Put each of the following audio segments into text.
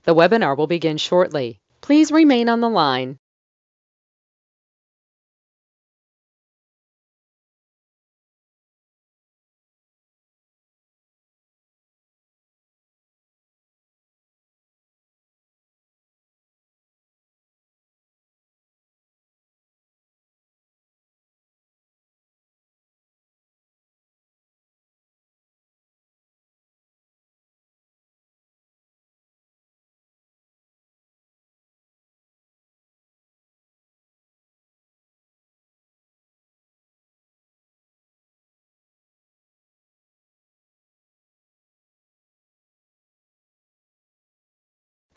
The webinar will begin shortly. Please remain on the line.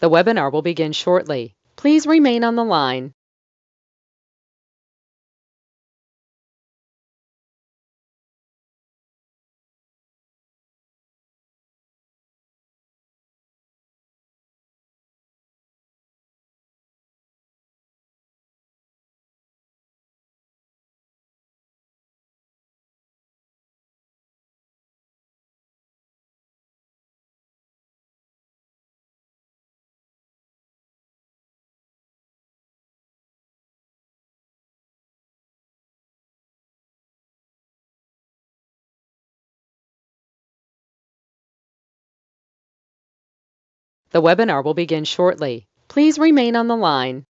The webinar will begin shortly. Please remain on the line. The webinar will begin shortly. Please remain on the line.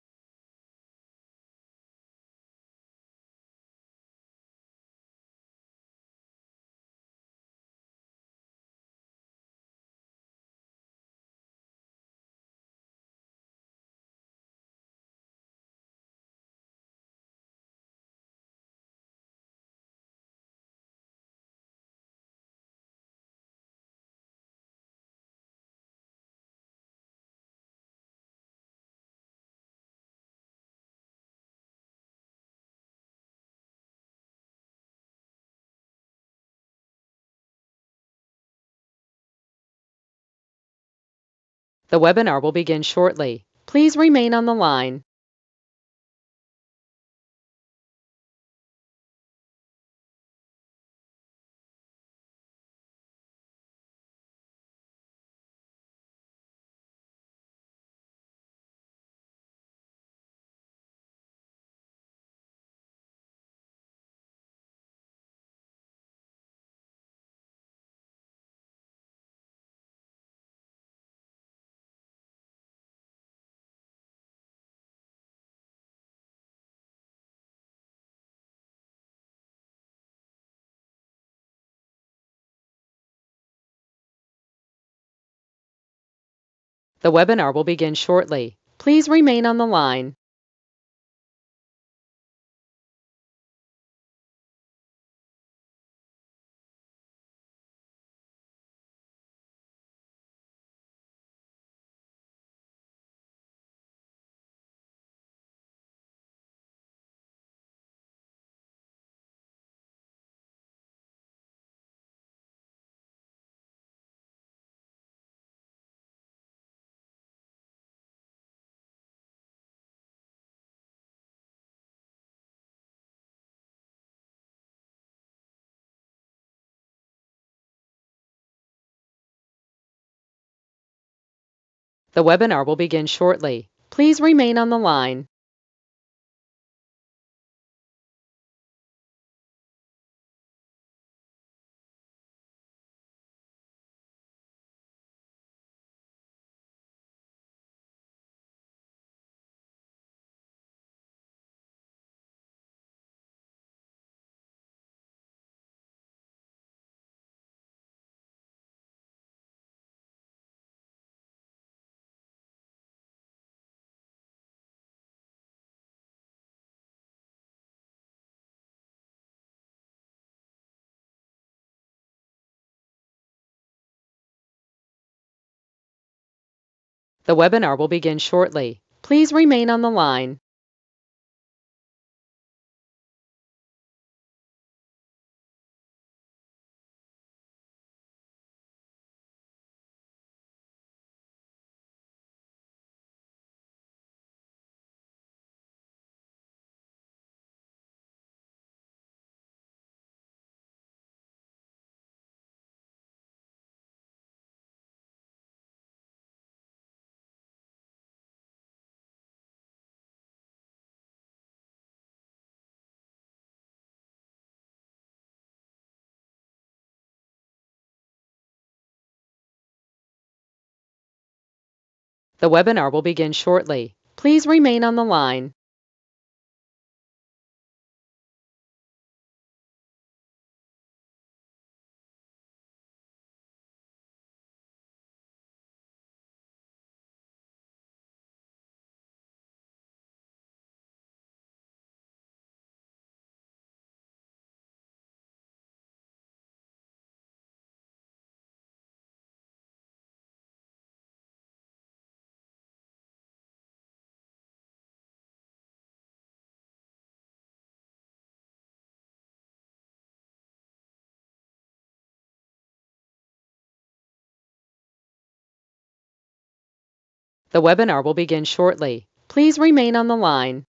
The webinar will begin shortly. Please remain on the line. The webinar will begin shortly. Please remain on the line. The webinar will begin shortly. Please remain on the line. The webinar will begin shortly. Please remain on the line. The webinar will begin shortly. Please remain on the line. The webinar will begin shortly. Please remain on the line.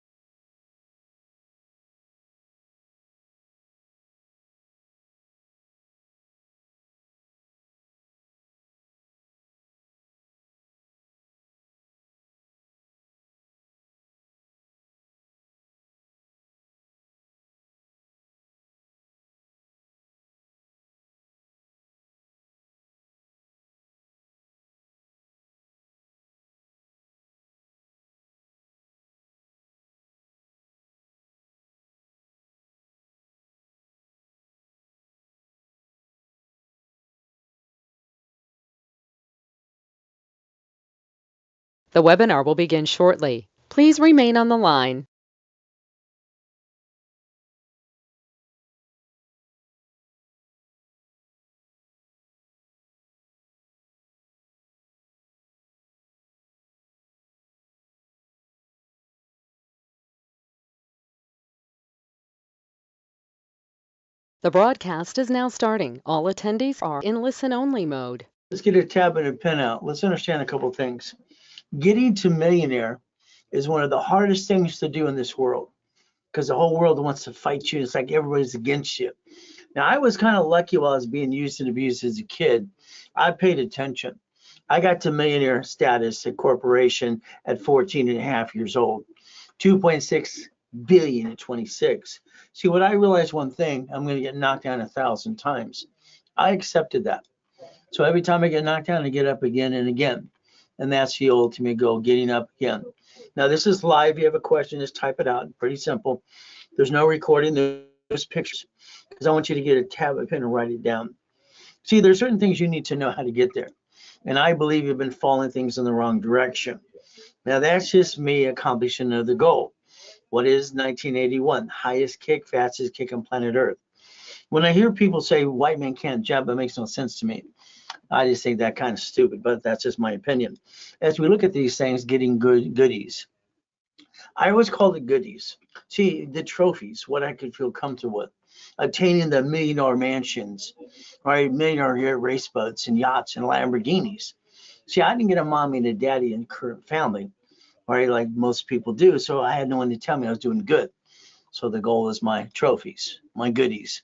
The webinar will begin shortly. Please remain on the line. The broadcast is now starting. All attendees are in listen-only mode. Let's get a tab and a pen out. Let's understand a couple things. Getting to millionaire is one of the hardest things to do in this world because the whole world wants to fight you. It's like everybody's against you. Now, I was kind of lucky while I was being used and abused as a kid. I paid attention. I got to millionaire status at corporation at 14 and a half years old, 2.6 billion at 26. See, what I realized one thing, I'm going to get knocked down 1,000 times. I accepted that. So every time I get knocked down, I get up again and again. And that's the ultimate goal, getting up again. Now, this is live. If you have a question, just type it out. Pretty simple. There's no recording. There's pictures because I want you to get a tablet pen and write it down. See, there's certain things you need to know how to get there. And I believe you've been following things in the wrong direction. Now, that's just me accomplishing the goal. What is 1981? Highest kick, fastest kick on planet Earth. When I hear people say white men can't jump, it makes no sense to me. I just think that kind of stupid, but that's just my opinion. As we look at these things, getting goodies. I always call it goodies. See, the trophies, what I could feel comfortable with. Obtaining the $1 million mansions, right? $1 million race boats and yachts and Lamborghinis. See, I didn't get a mommy and a daddy and current family, right? Like most people do. So I had no one to tell me I was doing good. So the goal is my trophies, my goodies,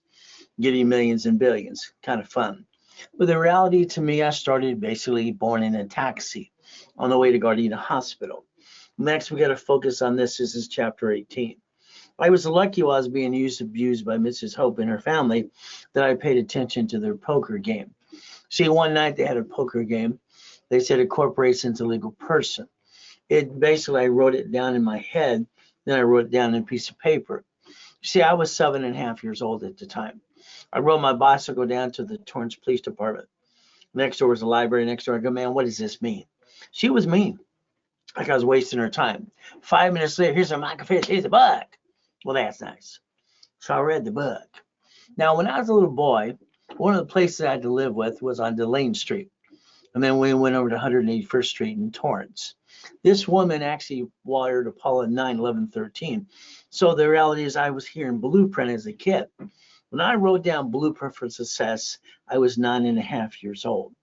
getting millions and billions. Kind of fun. But the reality to me, I started basically born in a taxi on the way to Gardena Hospital. Next, we got to focus on this. This is chapter 18. I was lucky while I was being abused by Mrs. Hope and her family that I paid attention to their poker game. See, one night they had a poker game. They said a corporation's a legal person. It basically, I wrote it down in my head. Then I wrote it down on a piece of paper. See, I was 7.5 years old at the time. I rode my bicycle down to the Torrance Police Department. Next door was the library. Next door, I go, man, what does this mean? She was mean, like I was wasting her time. 5 minutes later, here's a microfiche, here's a book. Well, that's nice. So I read the book. Now, when I was a little boy, one of the places I had to live with was on Delane Street. And then we went over to 181st Street in Torrance. This woman actually wired Apollo 9, 11, 13. So the reality is I was hearing Blueprint as a kid. When I wrote down Blueprint for Success, I was 9.5 years old.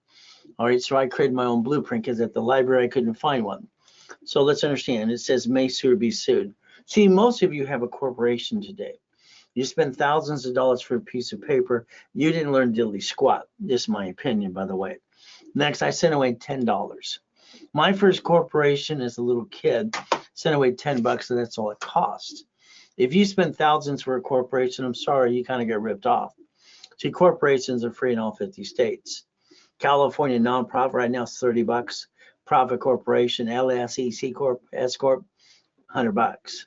All right, so I created my own blueprint because at the library I couldn't find one. So let's understand, it says may sue or be sued. See, most of you have a corporation today. You spend thousands of dollars for a piece of paper. You didn't learn diddly squat. This is my opinion, by the way. Next, I sent away $10. My first corporation as a little kid sent away $10, so that's all it cost. If you spend thousands for a corporation, I'm sorry, you kind of get ripped off. See, corporations are free in all 50 states. California nonprofit right now is $30. profit corporation, LSEC Corp, S Corp, $100.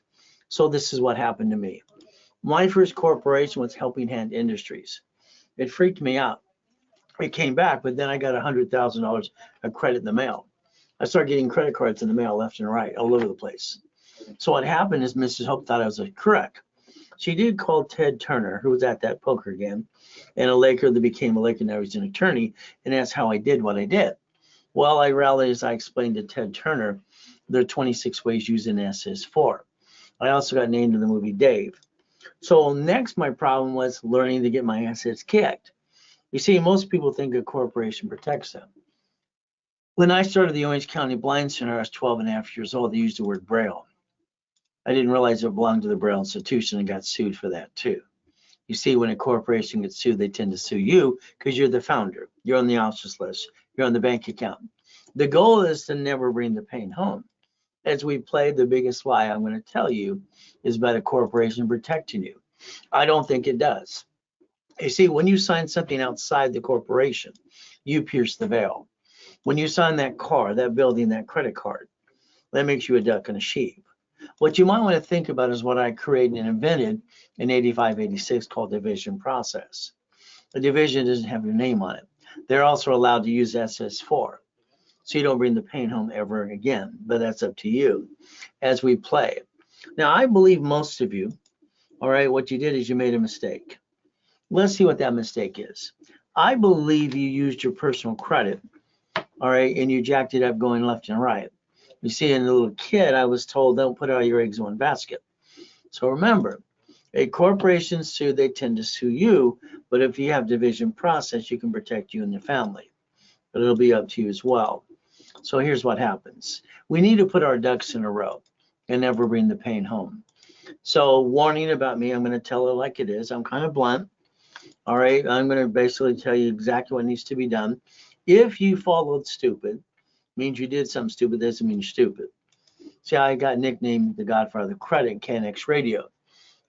So this is what happened to me. My first corporation was Helping Hand Industries. It freaked me out. It came back, but then I got $100,000 of credit in the mail. I started getting credit cards in the mail left and right, all over the place. So what happened is Mrs. Hope thought I was a crook. She did call Ted Turner, who was at that poker game, and a Laker that became a Laker, now he's an attorney, and that's how I did what I did. Well, I rallied as I explained to Ted Turner, there are 26 ways using SS4. I also got named in the movie Dave. So next, my problem was learning to get my assets kicked. You see, most people think a corporation protects them. When I started the Orange County Blind Center, I was 12 and a half years old. They used the word Braille. I didn't realize it belonged to the Braille Institution and got sued for that too. You see, when a corporation gets sued, they tend to sue you because you're the founder. You're on the officers list. You're on the bank account. The goal is to never bring the pain home. As we play, the biggest lie I'm going to tell you is about a corporation protecting you. I don't think it does. You see, when you sign something outside the corporation, you pierce the veil. When you sign that car, that building, that credit card, that makes you a duck and a sheep. What you might want to think about is what I created and invented in 85, 86 called division process. The division doesn't have your name on it. They're also allowed to use SS4. So you don't bring the pain home ever again, but that's up to you as we play. Now, I believe most of you, all right, what you did is you made a mistake. Let's see what that mistake is. I believe you used your personal credit, all right, and you jacked it up going left and right. You see, as a little kid, I was told, don't put all your eggs in one basket. So remember, a corporation sue, they tend to sue you, but if you have division process, you can protect you and your family. But it'll be up to you as well. So here's what happens. We need to put our ducks in a row and never bring the pain home. So warning about me, I'm going to tell it like it is. I'm kind of blunt. All right, I'm going to basically tell you exactly what needs to be done. If you followed stupid, means you did something stupid, doesn't mean you're stupid. See, I got nicknamed the Godfather of Credit, KNX Radio.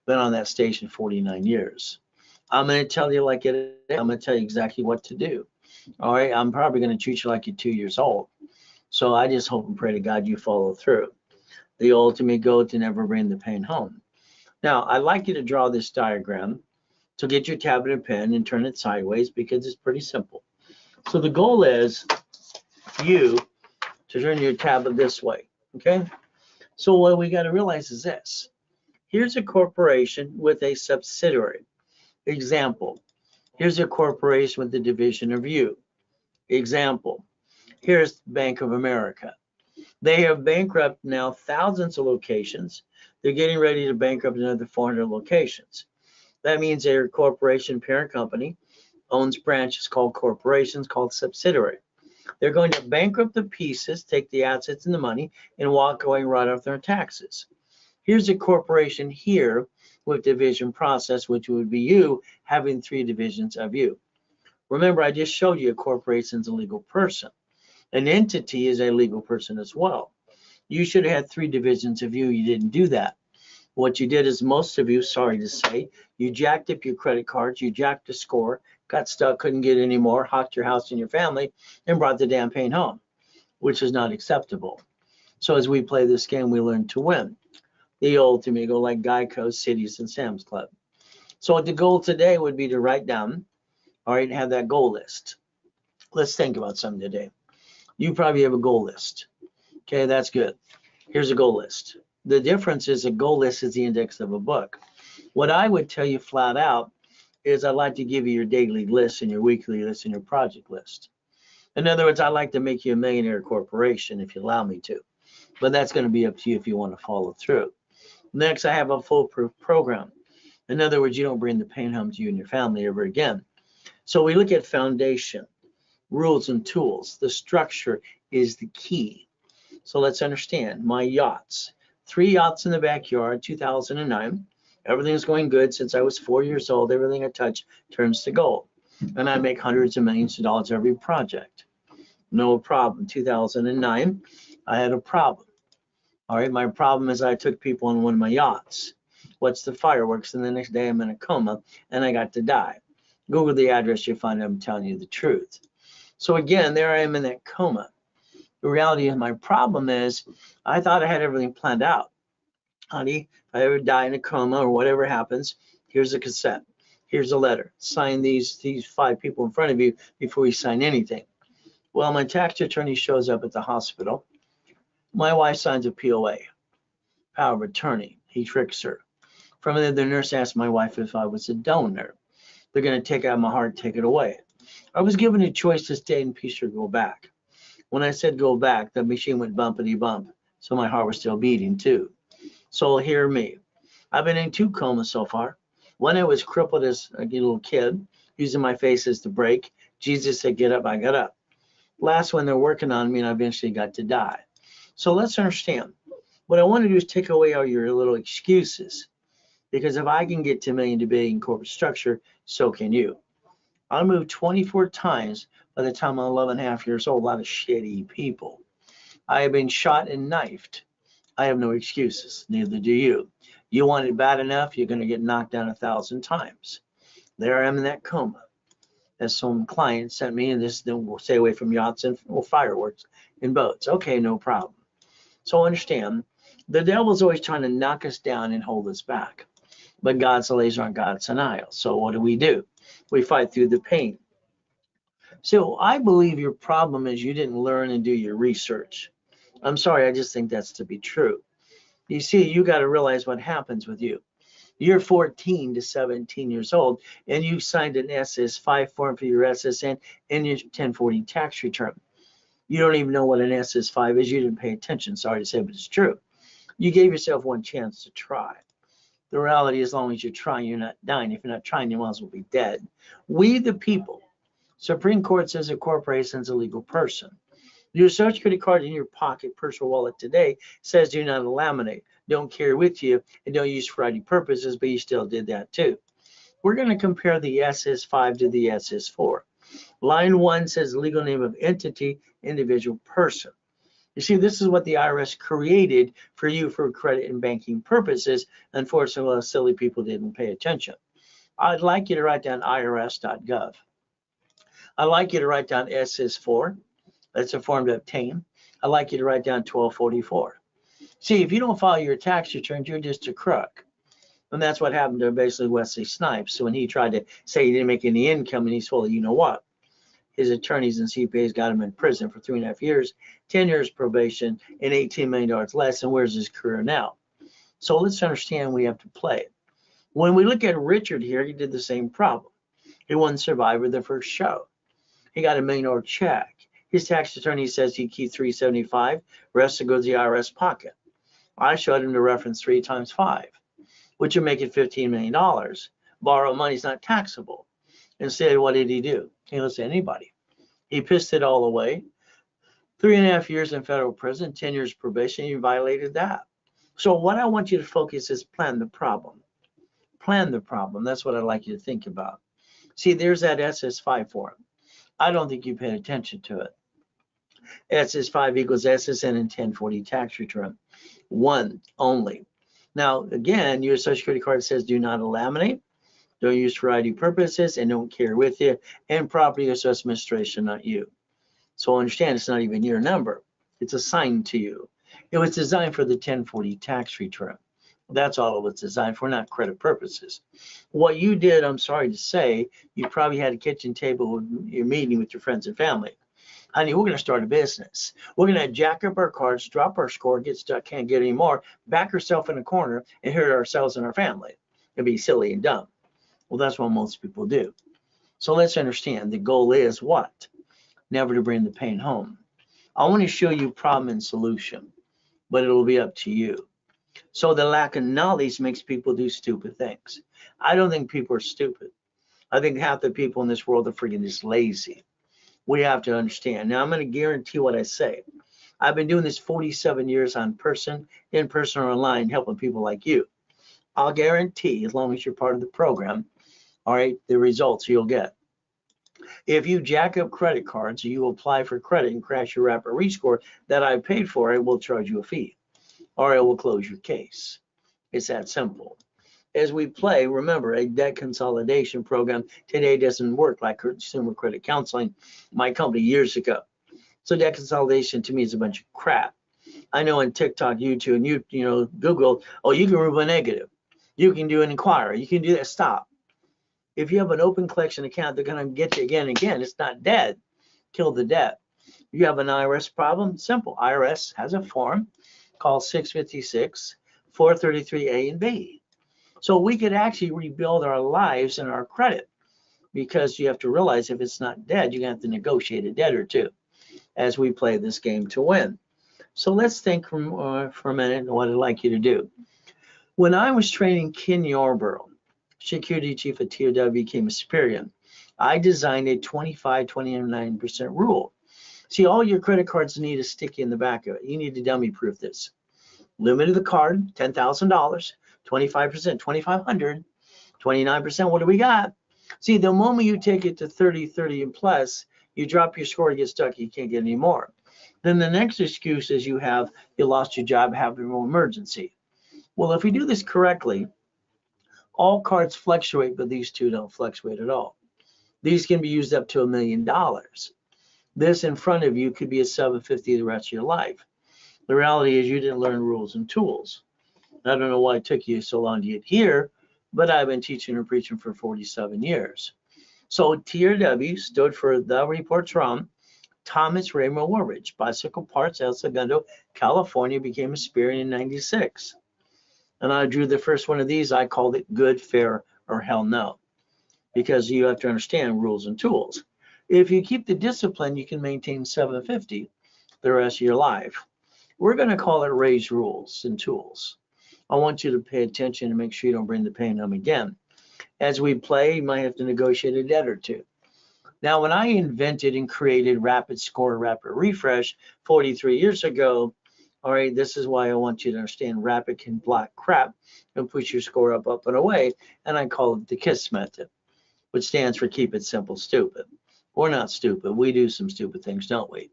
Been on that station 49 years. I'm going to tell you like it is. I'm going to tell you exactly what to do. All right, I'm probably going to treat you like you're 2 years old. So I just hope and pray to God you follow through. The ultimate goal to never bring the pain home. Now, I'd like you to draw this diagram. So get your tablet and pen and turn it sideways because it's pretty simple. So the goal is you to turn your tablet this way, okay? So what we got to realize is this. Here's a corporation with a subsidiary. Example, here's a corporation with a division of you. Example, here's Bank of America. They have bankrupted now thousands of locations. They're getting ready to bankrupt another 400 locations. That means their corporation parent company owns branches called corporations called subsidiary. They're going to bankrupt the pieces, take the assets and the money, and walk away right off their taxes. Here's a corporation here with division process, which would be you having 3 divisions of you. Remember, I just showed you a corporation is a legal person. An entity is a legal person as well. You should have had 3 divisions of you. You didn't do that. What you did is most of you, sorry to say, you jacked up your credit cards, you jacked the score, got stuck, couldn't get any more, hawked your house and your family, and brought the damn pain home, which is not acceptable. So as we play this game, we learn to win. The ultimate goal, like Geico, Cities, and Sam's Club. So the goal today would be to write down, all right, have that goal list. Let's think about something today. You probably have a goal list. Okay, that's good. Here's a goal list. The difference is a goal list is the index of a book. What I would tell you flat out is I'd like to give you your daily list and your weekly list and your project list. In other words, I'd like to make you a millionaire corporation if you allow me to. But that's going to be up to you if you want to follow through. Next, I have a foolproof program. In other words, you don't bring the pain home to you and your family ever again. So we look at foundation, rules and tools. The structure is the key. So let's understand my yachts. 3 yachts in the backyard, 2009. Everything's going good since I was 4 years old. Everything I touch turns to gold. And I make hundreds of millions of dollars every project. No problem. 2009, I had a problem. All right, my problem is I took people on one of my yachts. What's the fireworks? And the next day I'm in a coma and I got to die. Google the address, you'll find I'm telling you the truth. So again, there I am in that coma. The reality of my problem is I thought I had everything planned out. Honey, if I ever die in a coma or whatever happens, here's a cassette. Here's a letter. Sign these 5 people in front of you before you sign anything. Well, my tax attorney shows up at the hospital. My wife signs a POA, power of attorney. He tricks her. From there, the nurse asked my wife if I was a donor. They're going to take out my heart, take it away. I was given a choice to stay in peace or go back. When I said go back, the machine went bumpity bump, so my heart was still beating too. So hear me. I've been in 2 comas so far. One, I was crippled as a little kid, using my face as the brake. Jesus said, get up, I got up. Last one, they're working on me, and I eventually got to die. So let's understand. What I want to do is take away all your little excuses. Because if I can get to million to billion corporate structure, so can you. I moved 24 times by the time I'm 11.5 years old. A lot of shitty people. I have been shot and knifed. I have no excuses. Neither do you. You want it bad enough, you're going to get knocked down 1,000 times. There I am in that coma. As some client sent me, and this, then we'll stay away from yachts and fireworks and boats. Okay, no problem. So understand, the devil's always trying to knock us down and hold us back. But God's a laser on God's denial. So what do? We fight through the pain. So I believe your problem is you didn't learn and do your research. I'm sorry, I just think that's to be true. You see, you got to realize what happens with you. You're 14 to 17 years old, and you signed an SS5 form for your SSN and your 1040 tax return. You don't even know what an SS5 is. You didn't pay attention. Sorry to say, but it's true. You gave yourself one chance to try. The reality, as long as you're trying, you're not dying. If you're not trying, you might as well be dead. We, the people, Supreme Court says a corporation is a legal person. Your Social Security card in your pocket, purse, or wallet today says do not laminate, don't carry with you, and don't use for ID purposes, but you still did that too. We're going to compare the SS5 to the SS4. Line 1 says legal name of entity, individual person. You see, this is what the IRS created for you for credit and banking purposes. Unfortunately, a lot of silly people didn't pay attention. I'd like you to write down irs.gov. I'd like you to write down SS4. That's a form to obtain. I'd like you to write down 1244. See, if you don't file your tax returns, you're just a crook. And that's what happened to basically Wesley Snipes. So when he tried to say he didn't make any income, and he's full of you know what, his attorneys and CPAs got him in prison for 3.5 years, 10 years probation, and $18 million less. And where's his career now? So let's understand we have to play it. When we look at Richard here, he did the same problem. He won Survivor the first show. He got $1 million check. His tax attorney says he keep $375, rest to go to the IRS pocket. I showed him the reference 3 times 5, which would make it $15 million. Borrowed money is not taxable. Instead, what did he do? He didn't listen to anybody. He pissed it all away. 3.5 years in federal prison, 10 years probation, he violated that. So what I want you to focus is plan the problem. Plan the problem. That's what I'd like you to think about. See, there's that SS5 form. I don't think you paid attention to it. SS5 equals SSN and 1040 tax return. One only. Now, again, your Social Security card says do not laminate, don't use for ID purposes, and don't carry with you, and property assessment administration, not you. So understand, it's not even your number. It's assigned to you. It was designed for the 1040 tax return. That's all it was designed for, not credit purposes. What you did, I'm sorry to say, you probably had a kitchen table with your meeting with your friends and family. Honey, we're going to start a business. We're going to jack up our cards, drop our score, get stuck, can't get any more, back ourselves in a corner, and hurt ourselves and our family. It'd be silly and dumb. Well, that's what most people do. So let's understand the goal is what? Never to bring the pain home. I want to show you problem and solution, but it'll be up to you. So the lack of knowledge makes people do stupid things. I don't think people are stupid. I think half the people in this world are freaking just lazy. We have to understand. Now, I'm going to guarantee what I say. I've been doing this 47 years in person or online, helping people like you. I'll guarantee, as long as you're part of the program, all right, the results you'll get. If you jack up credit cards, you apply for credit and crash your rapid rescore that I paid for, I will charge you a fee, or I will close your case. It's that simple. As we play, remember, a debt consolidation program today doesn't work like consumer credit counseling, my company years ago. So debt consolidation to me is a bunch of crap. I know on TikTok, YouTube, and you know, Google, oh, you can remove a negative. You can do an inquiry. You can do that. Stop. If you have an open collection account, they're going to get you again and again. It's not dead. Kill the debt. You have an IRS problem? Simple. IRS has a form called 656 433A and B. So we could actually rebuild our lives and our credit, because you have to realize if it's not dead, you're going to have to negotiate a debt or two as we play this game to win. So let's think for a minute what I'd like you to do. When I was training Ken Yarborough, security chief at TOW, became a superior, I designed a 25-29% rule. See, all your credit cards need a sticky in the back of it. You need to dummy proof this. Limit of the card, $10,000, 25%, 2,500, 29%. What do we got? See, the moment you take it to 30, 30 and plus, you drop your score, you get stuck, you can't get any more. Then the next excuse is you lost your job, have an emergency. Well, if we do this correctly, all cards fluctuate, but these two don't fluctuate at all. These can be used up to $1 million. This in front of you could be a 750 the rest of your life. The reality is you didn't learn rules and tools. I don't know why it took you so long to get here, but I've been teaching and preaching for 47 years. So TRW stood for The Reports Wrong. Thomas Raymond Woolridge, Bicycle Parts, El Segundo, California, became a superior in '96. And I drew the first one of these. I called it Good, Fair, or Hell No, because you have to understand rules and tools. If you keep the discipline, you can maintain 750 the rest of your life. We're going to call it Raise Rules and Tools. I want you to pay attention and make sure you don't bring the pain home again. As we play, you might have to negotiate a debt or two. Now, when I invented and created Rapid Score, Rapid Refresh 43 years ago, all right, this is why I want you to understand Rapid can block crap and push your score up, and away. And I call it the KISS method, which stands for Keep It Simple, Stupid. We're not stupid. We do some stupid things, don't we?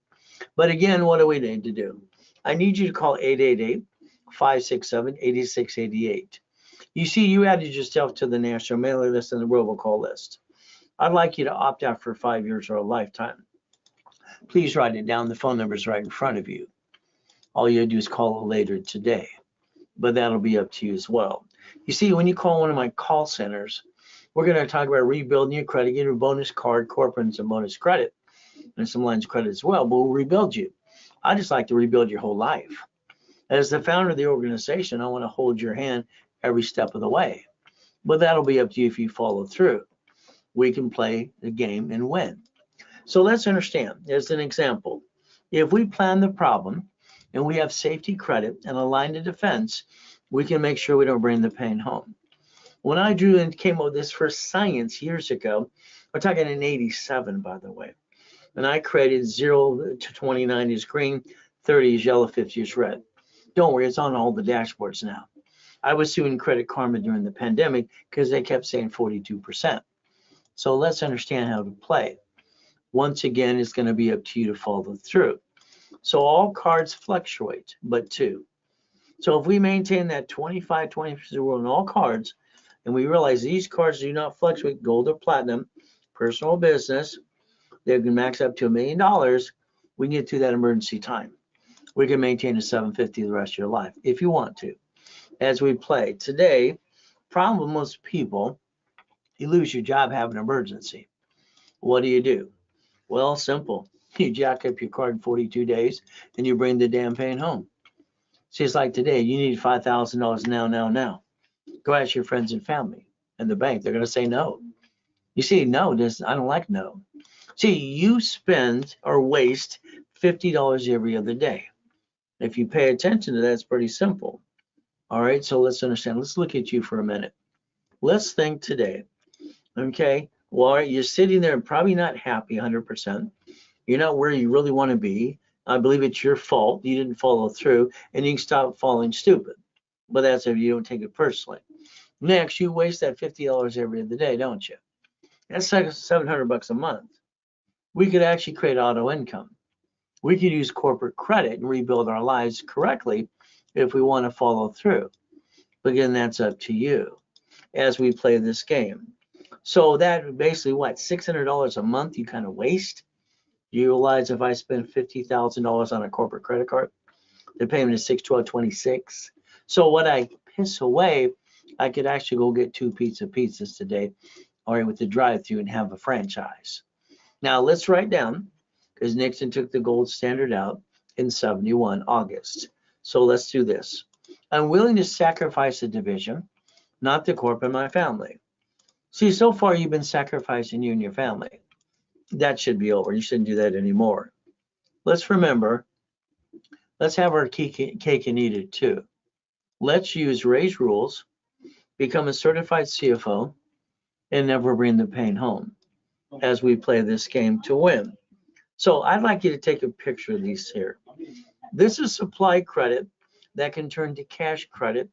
But again, what do we need to do? I need you to call 888-567-8688. You see, you added yourself to the national mailing list and the robocall list. I'd like you to opt out for 5 years or a lifetime. Please write it down. The phone number is right in front of you. All you do is call later today, but that'll be up to you as well. You see, when you call one of my call centers, we're going to talk about rebuilding your credit, getting a bonus card, corporate, and some bonus credit, and some lines of credit as well, but we'll rebuild you. I just like to rebuild your whole life. As the founder of the organization, I want to hold your hand every step of the way, but that'll be up to you if you follow through. We can play the game and win. So let's understand, as an example, if we plan the problem and we have safety credit and a line of defense, we can make sure we don't bring the pain home. When I drew and came up with this for science years ago, we're talking in '87, by the way, and I created 0 to 29 is green, 30 is yellow, 50 is red. Don't worry, it's on all the dashboards now. I was suing Credit Karma during the pandemic because they kept saying 42%. So let's understand how to play. Once again, it's going to be up to you to follow through. So all cards fluctuate, but two. So if we maintain that 25-20% rule in all cards, and we realize these cards do not fluctuate, gold or platinum, personal business, they can max up to $1 million, we can get through that emergency time. We can maintain a 750 the rest of your life if you want to. As we play today, problem with most people, you lose your job, have an emergency. What do? Well, simple. You jack up your card in 42 days and you bring the damn pain home. See, it's like today, you need $5,000 now. Go ask your friends and family and the bank. They're going to say no. You see, no, I don't like no. See, you spend or waste $50 every other day. If you pay attention to that, it's pretty simple. All right, so let's understand. Let's look at you for a minute. Let's think today. Okay, well, you're sitting there and probably not happy 100%. You're not where you really want to be. I believe it's your fault. You didn't follow through, and you can stop falling stupid. But that's if you don't take it personally. Next, you waste that $50 every other day, don't you? That's like $700 a month. We could actually create auto income. We could use corporate credit and rebuild our lives correctly if we want to follow through. But again, that's up to you as we play this game. So that basically, what, $600 a month you kind of waste? You realize if I spend $50,000 on a corporate credit card, the payment is $612.26. So what I piss away, I could actually go get 2 pizzas today, or with the drive-through and have a franchise. Now let's write down, because Nixon took the gold standard out in 71 August. So let's do this. I'm willing to sacrifice the division, not the corp and my family. See, so far you've been sacrificing you and your family. That should be over. You shouldn't do that anymore. Let's remember, let's have our cake and eat it too. Let's use Ray's rules, become a certified CFO, and never bring the pain home as we play this game to win. So I'd like you to take a picture of these here. This is supply credit that can turn to cash credit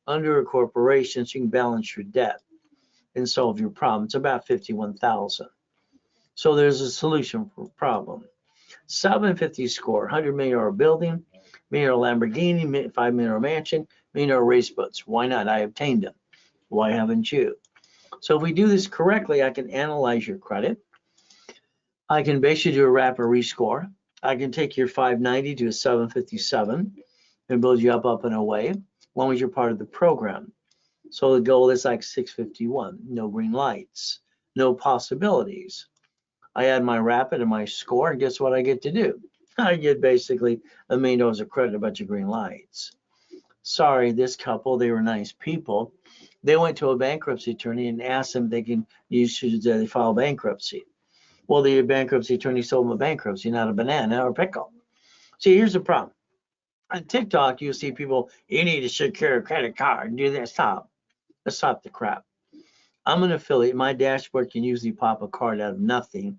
under a corporation so you can balance your debt and solve your problem. It's about 51,000. So there's a solution for a problem. 750 score, $100 million building, $1 million Lamborghini, $5 million mansion, $1 million race boats. Why not? I obtained them. Why haven't you? So if we do this correctly, I can analyze your credit. I can basically do a rapid rescore. I can take your 590 to a 757 and build you up and away, as long as you're part of the program. So the goal is like 651, no green lights, no possibilities. I add my rapid and my score, and guess what I get to do? I get basically $1 million of credit, a bunch of green lights. Sorry, this couple, they were nice people. They went to a bankruptcy attorney and asked them if they can they file bankruptcy. Well, the bankruptcy attorney sold them a bankruptcy, not a banana or pickle. See, here's the problem. On TikTok, you see people, you need to secure a credit card and do this. Stop. Let's stop the crap. I'm an affiliate. My dashboard can usually pop a card out of nothing,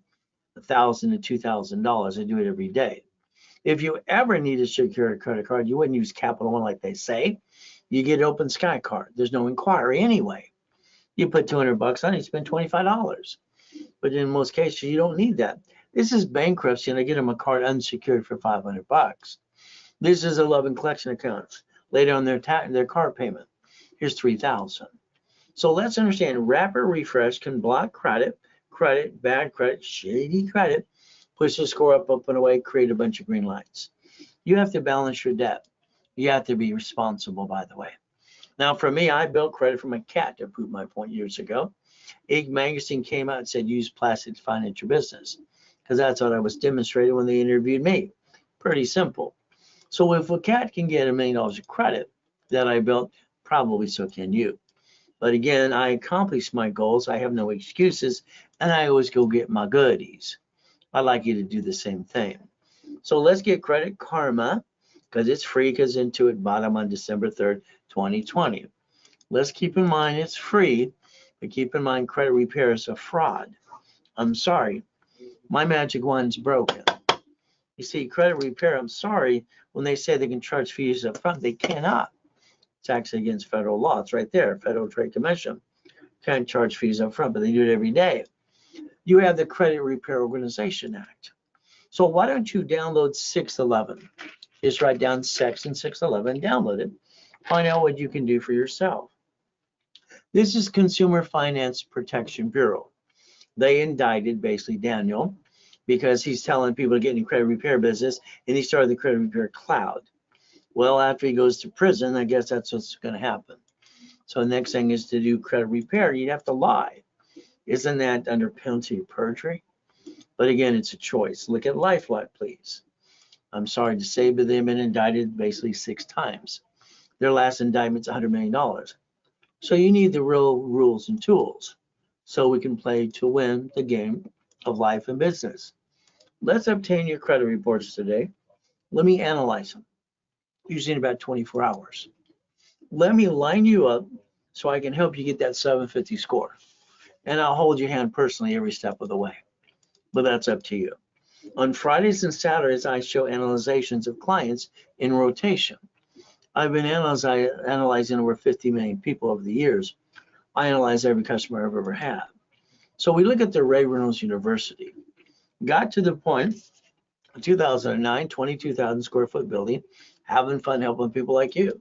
$1,000 to $2,000. I do it every day. If you ever need to secure a credit card, you wouldn't use Capital One like they say. You get an Open Sky card. There's no inquiry anyway. You put $200 on it, you spend $25. But in most cases, you don't need that. This is bankruptcy, and I get them a card unsecured for $500. This is 11 collection accounts. Later on their car payment, here's $3,000. So let's understand, rapid refresh can block credit, bad credit, shady credit, push the score up and away, create a bunch of green lights. You have to balance your debt. You have to be responsible, by the way. Now, for me, I built credit from a cat, to prove my point years ago. Inc. magazine came out and said, use plastic to finance your business, because that's what I was demonstrating when they interviewed me. Pretty simple. So if a cat can get $1 million of credit that I built, probably so can you. But again, I accomplished my goals. I have no excuses, and I always go get my goodies. I'd like you to do the same thing. So let's get Credit Karma, because it's free, because Intuit bought them on December 3rd, 2020. Let's keep in mind it's free, but keep in mind credit repair is a fraud. I'm sorry, my magic wand's broken. You see, credit repair, I'm sorry, when they say they can charge fees up front, they cannot. It's actually against federal law. It's right there, Federal Trade Commission. Can't charge fees up front, but they do it every day. You have the Credit Repair Organization Act. So why don't you download 611? Just write down section 611, download it. Find out what you can do for yourself. This is Consumer Finance Protection Bureau. They indicted basically Daniel because he's telling people to get in the credit repair business, and he started the credit repair cloud. Well, after he goes to prison, I guess that's what's going to happen. So the next thing is to do credit repair. You'd have to lie. Isn't that under penalty of perjury? But again, it's a choice. Look at LifeLock, please. I'm sorry to say, but they've been indicted basically 6 times. Their last indictment's $100 million. So you need the real rules and tools so we can play to win the game of life and business. Let's obtain your credit reports today. Let me analyze them, usually in about 24 hours. Let me line you up so I can help you get that 750 score. And I'll hold your hand personally every step of the way. But that's up to you. On Fridays and Saturdays, I show analyzations of clients in rotation. I've been analyzing over 50 million people over the years. I analyze every customer I've ever had. So we look at the Ray Reynolds University. Got to the point, in 2009, 22,000 square foot building, having fun helping people like you.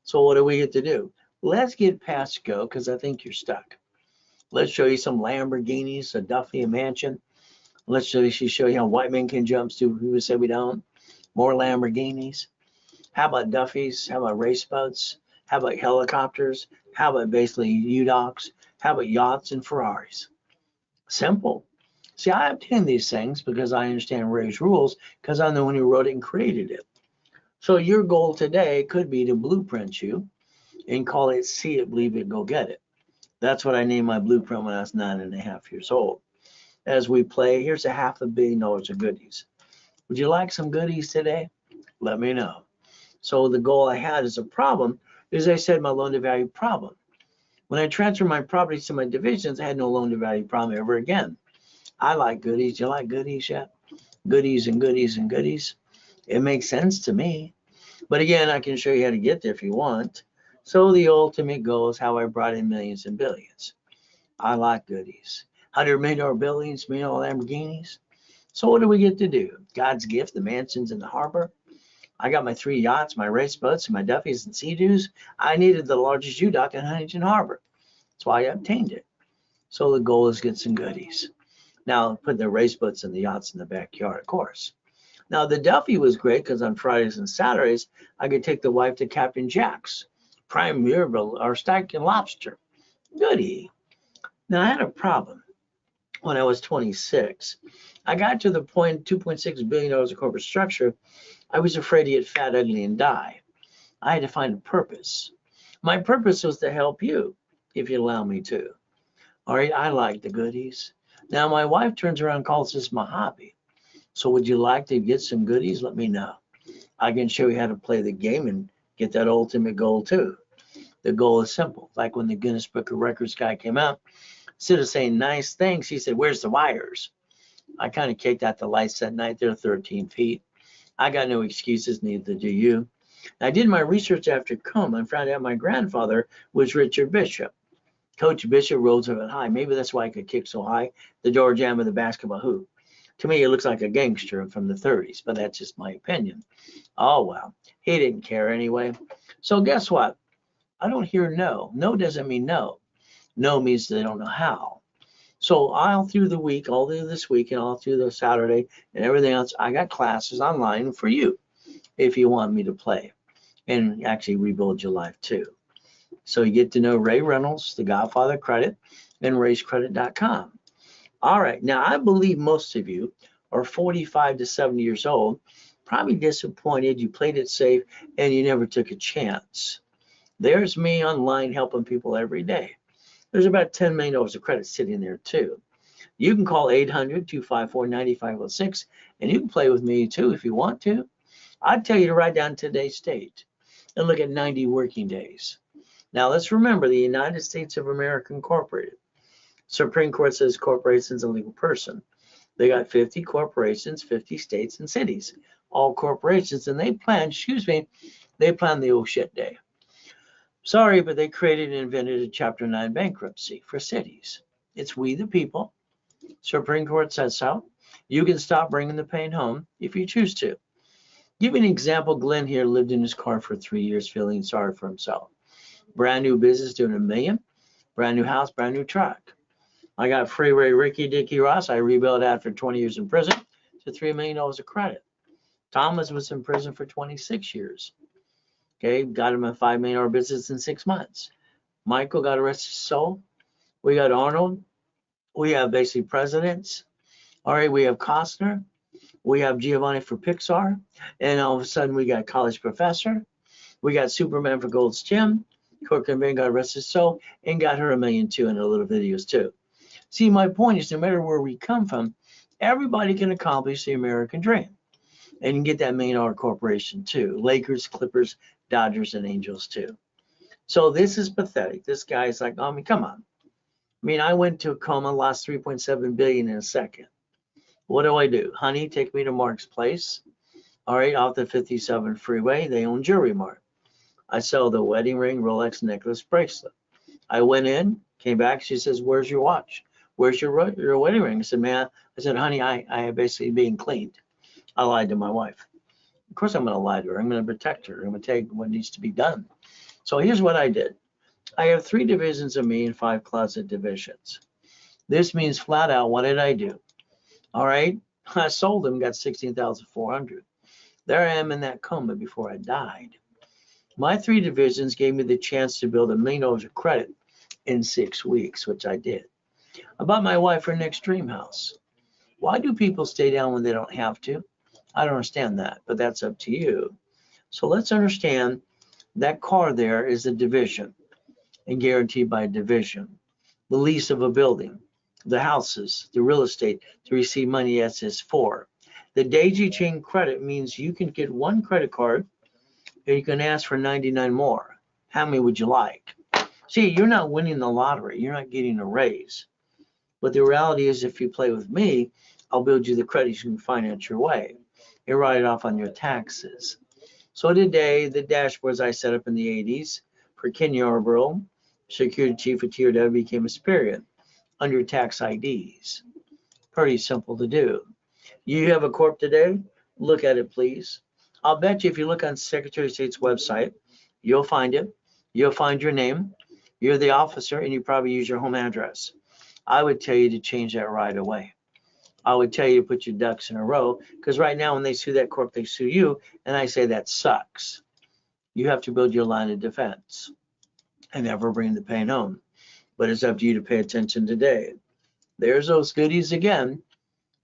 So what do we get to do? Let's get past go, because I think you're stuck. Let's show you some Lamborghinis, a Duffy, a mansion. Let's show you how white men can jump too. People say we don't. More Lamborghinis. How about Duffys? How about race boats? How about helicopters? How about basically U-Docks? How about yachts and Ferraris? Simple. See, I obtain these things because I understand Ray's rules because I'm the one who wrote it and created it. So your goal today could be to blueprint you and call it See It, Believe It, Go Get It. That's what I named my blueprint when I was 9.5 years old. As we play, here's a $500 million of goodies. Would you like some goodies today? Let me know. So the goal I had as a problem is I said my loan to value problem. When I transferred my properties to my divisions, I had no loan to value problem ever again. I like goodies. You like goodies yet? Goodies and goodies and goodies. It makes sense to me. But again, I can show you how to get there if you want. So the ultimate goal is how I brought in millions and billions. I like goodies. $100 million buildings, $1 million Lamborghinis. So what do we get to do? God's gift, the mansions in the harbor. I got my 3 yachts, my race boats, and my Duffys and Sea-Doos. I needed the largest U-Dock in Huntington Harbor. That's why I obtained it. So the goal is get some goodies. Now, put the race boats and the yachts in the backyard, of course. Now, the Duffy was great because on Fridays and Saturdays, I could take the wife to Captain Jack's, prime Mirabelle, or steak and lobster. Goodie. Now, I had a problem when I was 26. I got to the point, $2.6 billion of corporate structure. I was afraid to get fat, ugly, and die. I had to find a purpose. My purpose was to help you, if you allow me to. All right, I like the goodies. Now, my wife turns around and calls this my hobby. So would you like to get some goodies? Let me know. I can show you how to play the game and get that ultimate goal too. The goal is simple. Like when the Guinness Book of Records guy came out, instead of saying nice things, he said, where's the wires? I kind of kicked out the lights that night. They're 13 feet. I got no excuses, neither do you. I did my research after coma and found out my grandfather was Richard Bishop. Coach Bishop Roosevelt High. Maybe that's why I could kick so high. The door jam of the basketball hoop. To me, it looks like a gangster from the 30s, but that's just my opinion. Oh, well, he didn't care anyway. So guess what? I don't hear no. No doesn't mean no. No means they don't know how. So all through the week, all through this week, and all through the Saturday and everything else, I got classes online for you if you want me to play and actually rebuild your life too. So you get to know Ray Reynolds, the Godfather Credit, and rayscredit.com. All right, now I believe most of you are 45 to 70 years old, probably disappointed you played it safe and you never took a chance. There's me online helping people every day. There's about $10 million of credit sitting there too. You can call 800-254-9506 and you can play with me too if you want to. I'd tell you to write down today's date and look at 90 working days. Now let's remember the United States of America Incorporated. Supreme Court says corporation's a legal person. They got 50 corporations, 50 states and cities, all corporations, and they plan the oh shit day. Sorry, but they created and invented a Chapter 9 bankruptcy for cities. It's we the people. Supreme Court says so. You can stop bringing the pain home if you choose to. Give you an example. Glenn here lived in his car for 3 years feeling sorry for himself. Brand new business doing $1 million, brand new house, brand new truck. I got Freeway Ricky Dickie Ross. I rebuilt after 20 years in prison to $3 million of credit. Thomas was in prison for 26 years. Okay, got him a $5 million business in 6 months. Michael got arrested. So we got Arnold. We have basically presidents. All right, we have Costner. We have Giovanni for Pixar. And all of a sudden we got college professor. We got Superman for Gold's Gym. Kurt Cobain got arrested so and got her $1 million too in her little videos too. See, my point is no matter where we come from, everybody can accomplish the American dream. And you can get that $1 million corporation too. Lakers, Clippers, Dodgers, and Angels too. So this is pathetic. This guy's like, I mean, come on. I mean, I went to a coma, lost $3.7 billion in a second. What do? Honey, take me to Mark's Place. All right, off the 57 freeway, they own Jewelry Mart. I sell the wedding ring, Rolex necklace, bracelet. I went in, came back. She says, where's your watch? Where's your wedding ring? I said, honey, I am basically being cleaned. I lied to my wife. Of course I'm going to lie to her. I'm going to protect her. I'm going to take what needs to be done. So here's what I did. I have 3 divisions of me and 5 closet divisions. This means flat out, what did I do? All right, I sold them, got 16,400. There I am in that coma before I died. My 3 divisions gave me the chance to build $1 million of credit in 6 weeks, which I did. I bought my wife her next dream house. Why do people stay down when they don't have to? I don't understand that, but that's up to you. So let's understand that car there is a division and guaranteed by a division. The lease of a building, the houses, the real estate to receive money as is for. The daisy chain credit means you can get 1 credit card and you can ask for 99 more. How many would you like? See, you're not winning the lottery. You're not getting a raise. But the reality is if you play with me, I'll build you the credit you can finance your way and write it off on your taxes. So today, the dashboards I set up in the 80s for Ken Yarborough, security chief at TRW, became a Experian under tax IDs. Pretty simple to do. You have a corp today? Look at it, please. I'll bet you if you look on Secretary of State's website, you'll find it. You'll find your name. You're the officer, and you probably use your home address. I would tell you to change that right away. I would tell you to put your ducks in a row, because right now when they sue that corp, they sue you, and I say that sucks. You have to build your line of defense and never bring the pain home. But it's up to you to pay attention today. There's those goodies again.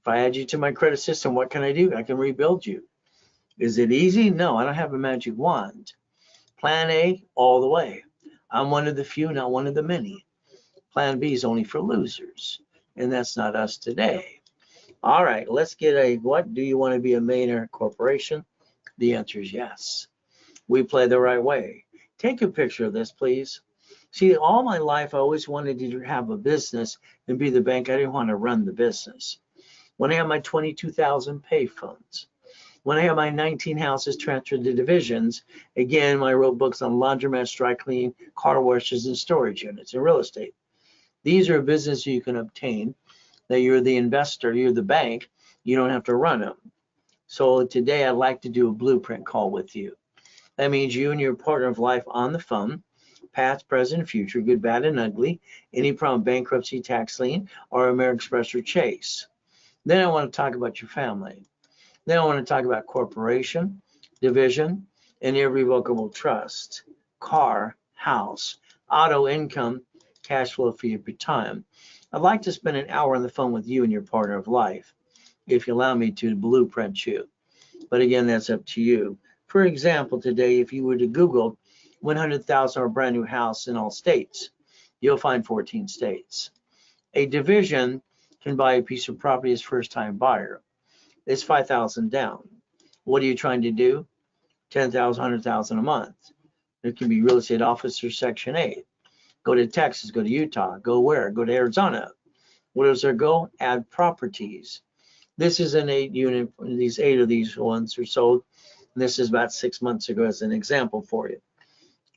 If I add you to my credit system, what can I do? I can rebuild you. Is it easy? No, I don't have a magic wand. Plan A all the way. I'm one of the few, not one of the many. Plan B is only for losers, and that's not us today. All right, let's get a what? Do you want to be a millionaire corporation? The answer is yes. We play the right way. Take a picture of this, please. See, all my life, I always wanted to have a business and be the bank. I didn't want to run the business. When I had my 22,000 pay phones, when I had my 19 houses transferred to divisions, again, I wrote books on laundromats, dry cleaning, car washes, and storage units and real estate. These are businesses you can obtain that you're the investor, you're the bank, you don't have to run them. So today I'd like to do a blueprint call with you. That means you and your partner of life on the phone, past, present, future, good, bad, and ugly, any problem, bankruptcy, tax lien, or American Express or Chase. Then I want to talk about your family. Then I want to talk about corporation, division, and irrevocable trust, car, house, auto, income, cash flow for your time. I'd like to spend an hour on the phone with you and your partner of life, if you allow me to blueprint you. But again, that's up to you. For example, today, if you were to Google 100,000 or brand new house in all states, you'll find 14 states. A division can buy a piece of property as first-time buyer. It's 5,000 down. What are you trying to do? 10,000, 100,000 a month. It can be real estate officer Section 8. Go to Texas, go to Utah, go where? Go to Arizona. What is their goal? Add properties. This is an 8 unit, these 8 of these ones are sold. And this is about 6 months ago as an example for you.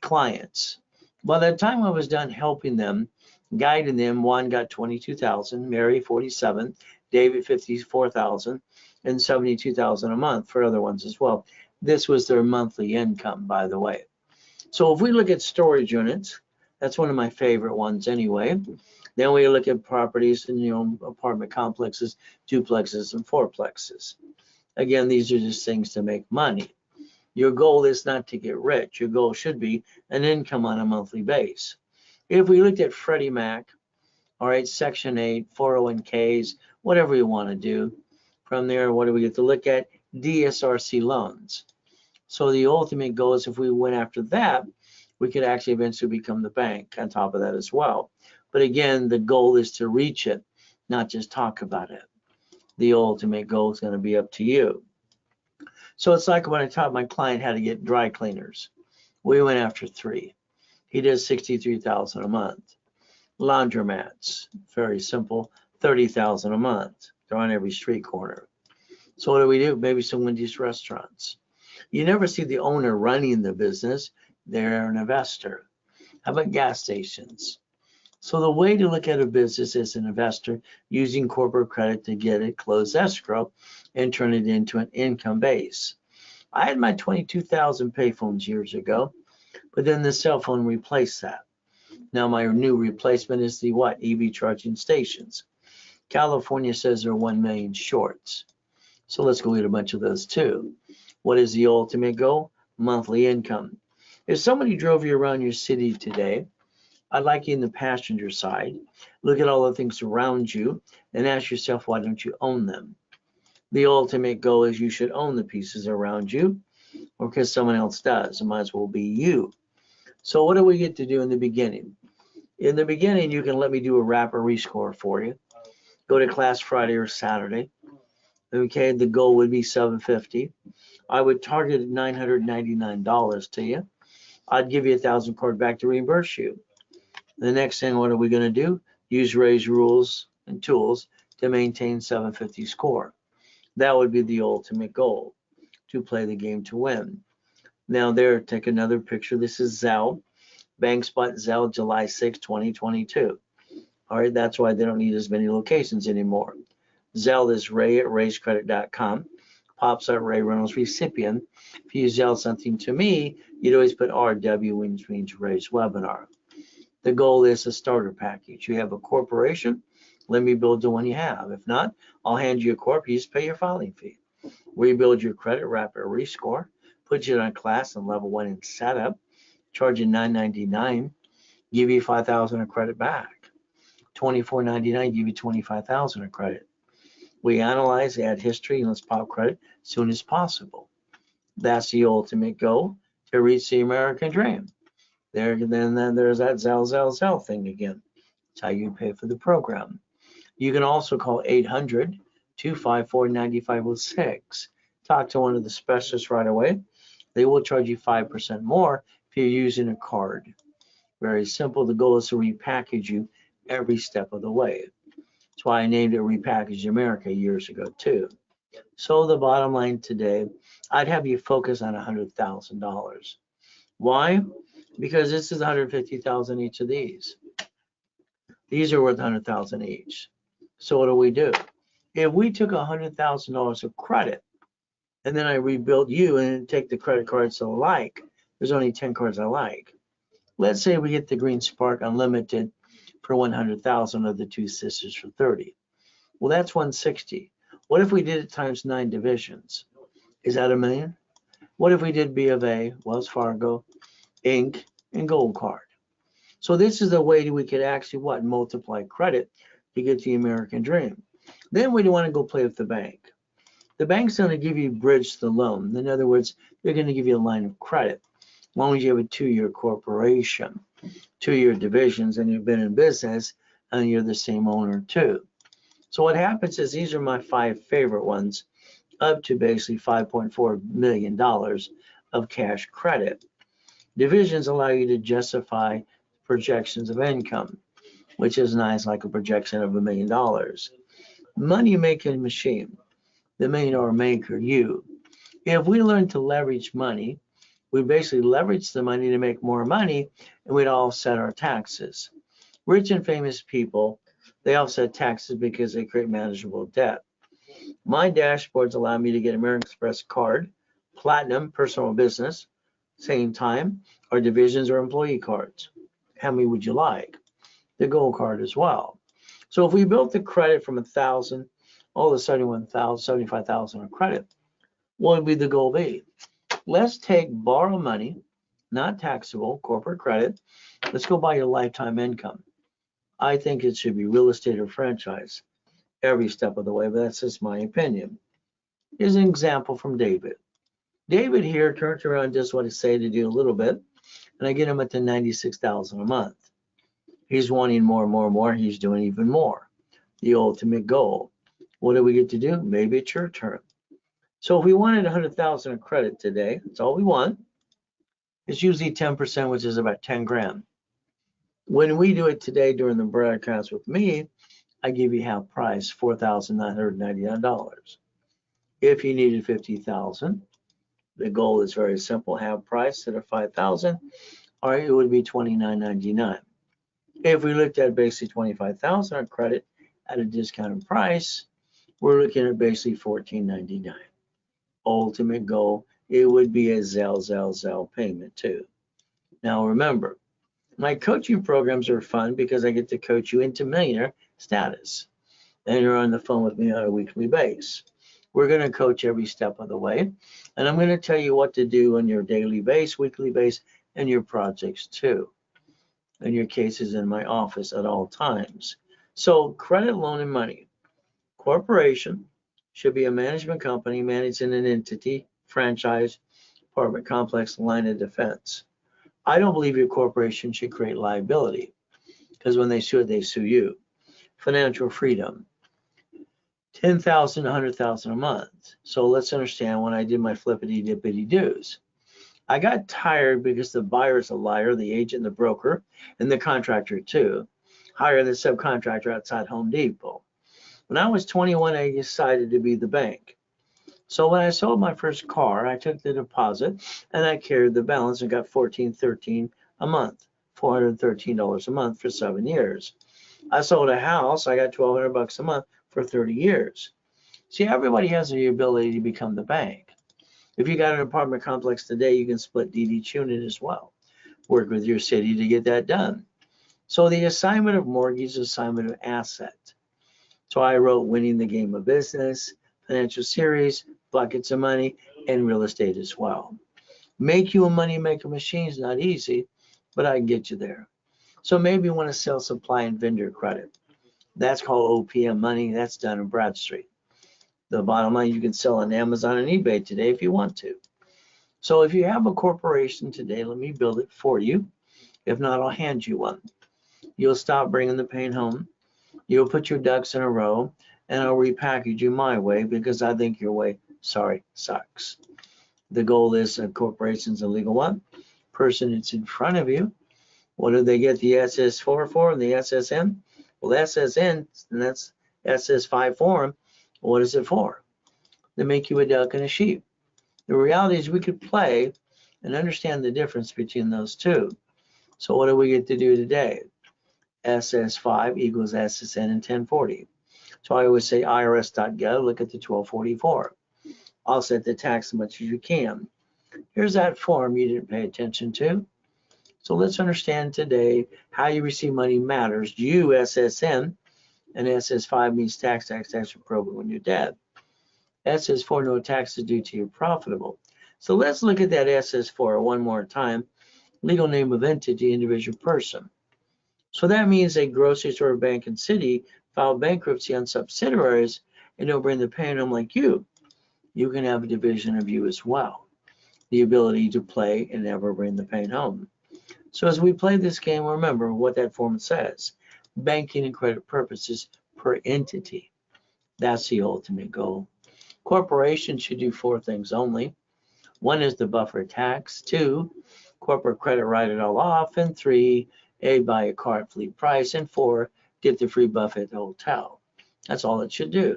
Clients. By the time I was done helping them, guiding them, one got 22,000, Mary 47, David 54,000, and 72,000 a month for other ones as well. This was their monthly income, by the way. So if we look at storage units, that's one of my favorite ones anyway. Then we look at properties and apartment complexes, duplexes, and fourplexes. Again, these are just things to make money. Your goal is not to get rich. Your goal should be an income on a monthly base. If we looked at Freddie Mac, all right, Section 8, 401ks, whatever you want to do. From there, what do we get to look at? DSRC loans. So the ultimate goal is if we went after that, we could actually eventually become the bank on top of that as well. But again, the goal is to reach it, not just talk about it. The ultimate goal is going to be up to you. So it's like when I taught my client how to get dry cleaners. We went after 3. He does 63,000 a month. Laundromats, very simple, 30,000 a month. They're on every street corner. So what do? Maybe some Wendy's restaurants. You never see the owner running the business. They're an investor. How about gas stations? So the way to look at a business as an investor, using corporate credit to get it closed escrow and turn it into an income base. I had my 22,000 payphones years ago, but then the cell phone replaced that. Now my new replacement is the what? EV charging stations. California says they're 1 million shorts. So let's go get a bunch of those too. What is the ultimate goal? Monthly income. If somebody drove you around your city today, I'd like you in the passenger side. Look at all the things around you and ask yourself, why don't you own them? The ultimate goal is you should own the pieces around you, or because someone else does. It might as well be you. So what do we get to do in the beginning? In the beginning, you can let me do a rapid rescore for you. Go to class Friday or Saturday. Okay, the goal would be $750. I would target $999 to you. I'd give you 1,000 card back to reimburse you. The next thing, what are we going to do? Use Ray's rules and tools to maintain 750 score. That would be the ultimate goal, to play the game to win. Now there, take another picture. This is Zelle, BankSpot Zelle, July 6, 2022. All right, that's why they don't need as many locations anymore. Zelle is Ray at rayscredit.com. Pops up Ray Reynolds recipient. If you Zelle something to me, you'd always put RW, which means Ray's webinar. The goal is a starter package. You have a corporation, let me build the one you have. If not, I'll hand you a corp, you just pay your filing fee. Rebuild your credit, rapid rescore, put you on class and level 1 in setup, charge you $9.99, give you $5,000 of credit back. $24.99, give you $25,000 of credit. We analyze, add history, and let's pop credit as soon as possible. That's the ultimate goal, to reach the American dream. Then there's that Zelle thing again. It's how you pay for the program. You can also call 800-254-9506. Talk to one of the specialists right away. They will charge you 5% more if you're using a card. Very simple. The goal is to repackage you every step of the way. That's why I named it Repackage America years ago too. So the bottom line today, I'd have you focus on $100,000. Why? Because this is $150,000 each of these. These are worth $100,000 each. So what do? If we took $100,000 of credit and then I rebuild you and take the credit cards I like, there's only 10 cards I like. Let's say we get the Green Spark Unlimited for 100,000 of the Two Sisters for 30. Well, that's 160. What if we did it times 9 divisions? Is that $1 million? What if we did B of A, Wells Fargo, Inc., and Gold Card? So this is a way we could actually multiply credit to get the American dream. Then we want to go play with the bank. The bank's going to give you bridge the loan. In other words, they're going to give you a line of credit as long as you have a 2-year corporation, 2-year divisions, and you've been in business and you're the same owner too. So what happens is these are my 5 favorite ones, up to basically $5.4 million of cash credit. Divisions allow you to justify projections of income, which is nice, like a projection of $1 million. Money making machine, the $1 million maker, you. If we learn to leverage money, we basically leverage the money to make more money, and we'd offset our taxes. Rich and famous people, they offset taxes because they create manageable debt. My dashboards allow me to get American Express card, platinum, personal business, same time, or divisions or employee cards. How many would you like? The gold card as well. So if we built the credit from 1,000, all of a sudden 75,000 of credit, what would the goal be? Let's take borrow money, not taxable, corporate credit. Let's go buy your lifetime income. I think it should be real estate or franchise every step of the way, but that's just my opinion. Here's an example from David. David here turns around just what I say to do a little bit, and I get him at the 96,000 a month. He's wanting more and more and more. He's doing even more. The ultimate goal. What do we get to do? Maybe it's your turn. So if we wanted 100,000 of credit today, that's all we want. It's usually 10%, which is about 10 grand. When we do it today during the broadcast with me, I give you half price, $4,999. If you needed 50,000, the goal is very simple. Half price instead of 5,000, all right, it would be $29.99. If we looked at basically 25,000 on credit at a discounted price, we're looking at basically $14.99. Ultimate goal, it would be a Zelle payment too. Now remember, my coaching programs are fun because I get to coach you into millionaire status. and you're on the phone with me on a weekly basis. We're going to coach every step of the way, and I'm going to tell you what to do on your daily base, weekly base, and your projects too, and your cases in my office at all times. So credit, loan, and money. Corporation should be a management company managing an entity, franchise, apartment complex, line of defense. I don't believe your corporation should create liability because when they sue you. Financial freedom. 10,000, 100,000 a month. So let's understand when I did my flippity dippity doos. I got tired because the buyer's a liar, the agent, the broker, and the contractor too. Hire the subcontractor outside Home Depot. When I was 21, I decided to be the bank. So when I sold my first car, I took the deposit and I carried the balance and got $14.13 a month, $413 a month for 7 years. I sold a house, I got $1,200 a month for 30 years. See, everybody has the ability to become the bank. If you got an apartment complex today, you can split deed each unit as well. Work with your city to get that done. So the assignment of mortgage is assignment of asset. So I wrote Winning the Game of Business, Financial Series, Buckets of Money, and real estate as well. Make you a money maker machine is not easy, but I can get you there. So maybe you want to sell supply and vendor credit. That's called OPM money. That's done in Bradstreet. The bottom line, you can sell on Amazon and eBay today if you want to. So if you have a corporation today, let me build it for you. If not, I'll hand you one. You'll stop bringing the pain home. You'll put your ducks in a row, and I'll repackage you my way because I think your way, sorry, sucks. The goal is a corporation's a legal one. Person that's in front of you. What do they get the SS4 for and the SSN? Well, SSN, and that's SS5 form. What is it for? To make you a duck and a sheep. The reality is we could play and understand the difference between those two. So what do we get to do today? SS5 equals SSN and 1040. So I always say irs.gov, look at the 1244. I'll set the tax as much as you can. Here's that form you didn't pay attention to. So let's understand today how you receive money matters. You, SSN, and SS5 means tax appropriate when you're dead. SS4, no taxes due till you're profitable. So let's look at that SS4 one more time. Legal name of entity, individual person. So that means a grocery store, bank, and city file bankruptcy on subsidiaries and don't bring the pain home like you. You can have a division of you as well. The ability to play and never bring the pain home. So as we play this game, remember what that form says. Banking and credit purposes per entity. That's the ultimate goal. Corporations should do 4 things only. 1 is the buffer tax. 2, corporate credit write it all off. And 3, buy a car at fleet price. And 4, get the free buffet at the hotel. That's all it should do.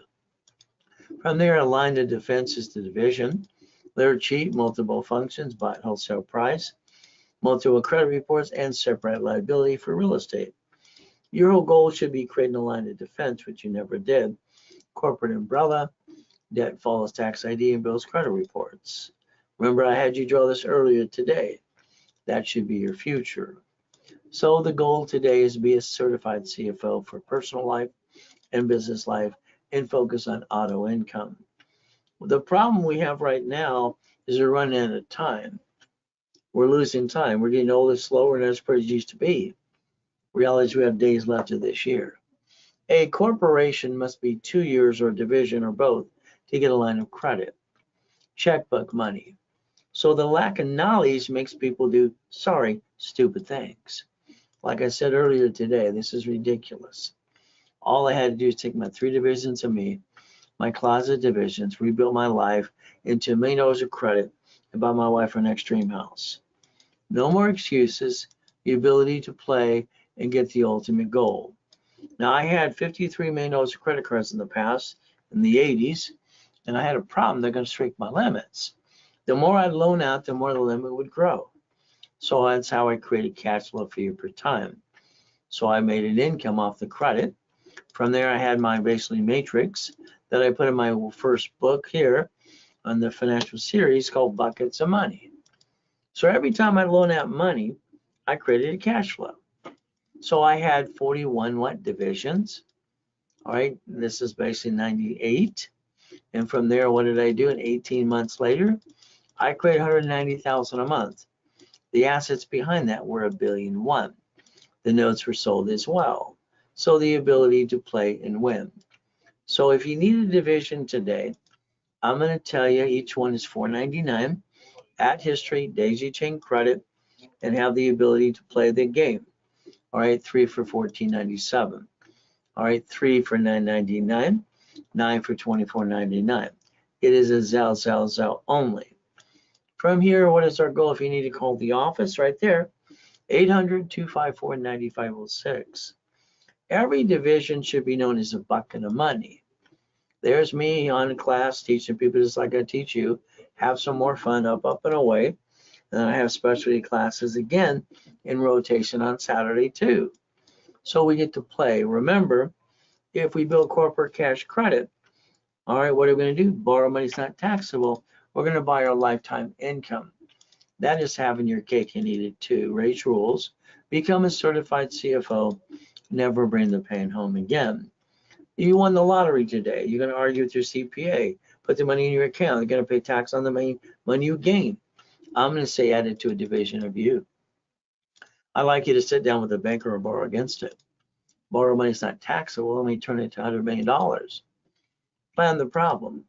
From there, a line of defense is the division. They're cheap, multiple functions, buy at wholesale price, multiple credit reports, and separate liability for real estate. Your whole goal should be creating a line of defense, which you never did. Corporate umbrella, debt follows tax ID and bills credit reports. Remember, I had you draw this earlier today. That should be your future. So the goal today is to be a certified CFO for personal life and business life and focus on auto income. The problem we have right now is we're running out of time. We're losing time. We're getting older, slower, and as per it used to be. Reality is we have days left of this year. A corporation must be 2 years or a division or both to get a line of credit. Checkbook money. So the lack of knowledge makes people do, stupid things. Like I said earlier today, this is ridiculous. All I had to do is take my 3 divisions of me, my closet divisions, rebuild my life into $1 million of credit, and buy my wife an extreme house. No more excuses, the ability to play and get the ultimate goal. Now, I had $53 million of credit cards in the past, in the 80s, and I had a problem. They're going to shrink my limits. The more I loan out, the more the limit would grow. So that's how I created cash flow for you per time. So I made an income off the credit. From there, I had my basically matrix that I put in my first book here on the financial series called Buckets of Money. So every time I loan out money, I created a cash flow. So I had 41 divisions, All right, this is basically 98. And from there, what did I do? And 18 months later, I created 190,000 a month. The assets behind that were $1.1 billion. The notes were sold as well. So the ability to play and win. So if you need a division today, I'm going to tell you each one is $4.99 at history, daisy chain credit, and have the ability to play the game. All right, 3 for $14.97. All right, 3 for $9.99, 9 for $24.99. It is a Zelle only. From here, what is our goal? If you need to call the office, right there, 800-254-9506. Every division should be known as a bucket of money. There's me on class teaching people just like I teach you. Have some more fun, up, and away. And then I have specialty classes again in rotation on Saturday too. So we get to play. Remember, if we build corporate cash credit, all right, what are we going to do? Borrow money is not taxable. We're going to buy our lifetime income. That is having your cake and eat it too. Raise rules, become a certified CFO, never bring the pain home again. You won the lottery today. You're going to argue with your CPA, put the money in your account. You're going to pay tax on the money you gain. I'm going to say add it to a division of you. I'd like you to sit down with a banker or borrow against it. Borrow money is not taxable. Let me turn it to $100 million. Plan the problem.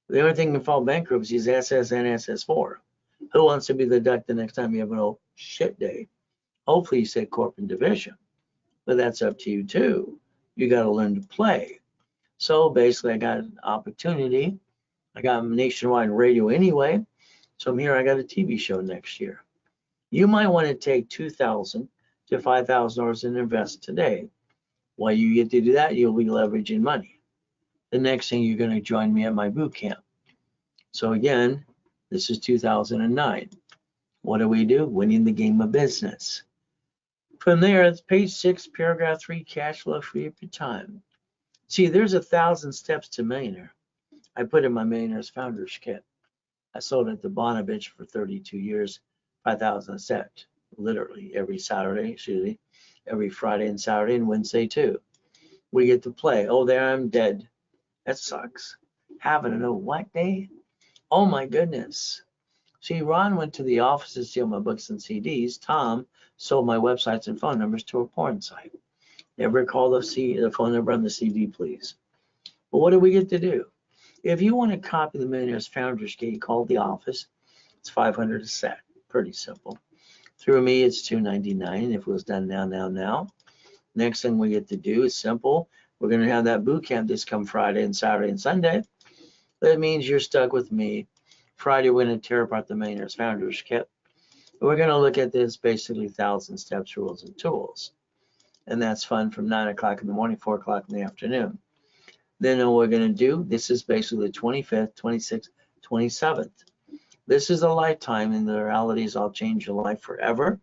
The only thing that can fall bankruptcy is SS and SS4. Who wants to be the duck the next time you have an old shit day? Hopefully you say corporate division, but that's up to you too. You got to learn to play. So basically I got an opportunity. I got nationwide radio anyway. So I'm here, I got a TV show next year. You might want to take $2,000 to $5,000 and invest today. While you get to do that, you'll be leveraging money. The next thing, you're going to join me at my boot camp. So again, this is 2009. What do we do? Winning the game of business. From there, it's page 6, paragraph 3, cash flow free up your time. See, there's 1,000 steps to millionaire. I put in my Millionaires Founders Kit. I sold it at the Bonavich for 32 years, 5,000 a set, literally every Saturday, every Friday and Saturday and Wednesday too. We get to play. Oh, there I'm dead. That sucks. Having a what day? Oh my goodness. See, Ron went to the office to steal my books and CDs. Tom sold my websites and phone numbers to a porn site. Never call the phone number on the CD, please. But what do we get to do? If you want to copy the Millionaires Founders Kit, you call the office. It's $500 a set. Pretty simple. Through me, it's $299 if it was done now. Next thing we get to do is simple. We're going to have that boot camp this come Friday and Saturday and Sunday. That means you're stuck with me. Friday, we're going to tear apart the Millionaires Founders Kit. We're going to look at this basically 1,000 steps, rules, and tools. And that's fun from 9 o'clock in the morning, 4 o'clock in the afternoon. Then what we're going to do, this is basically the 25th, 26th, 27th. This is a lifetime, and the reality is I'll change your life forever.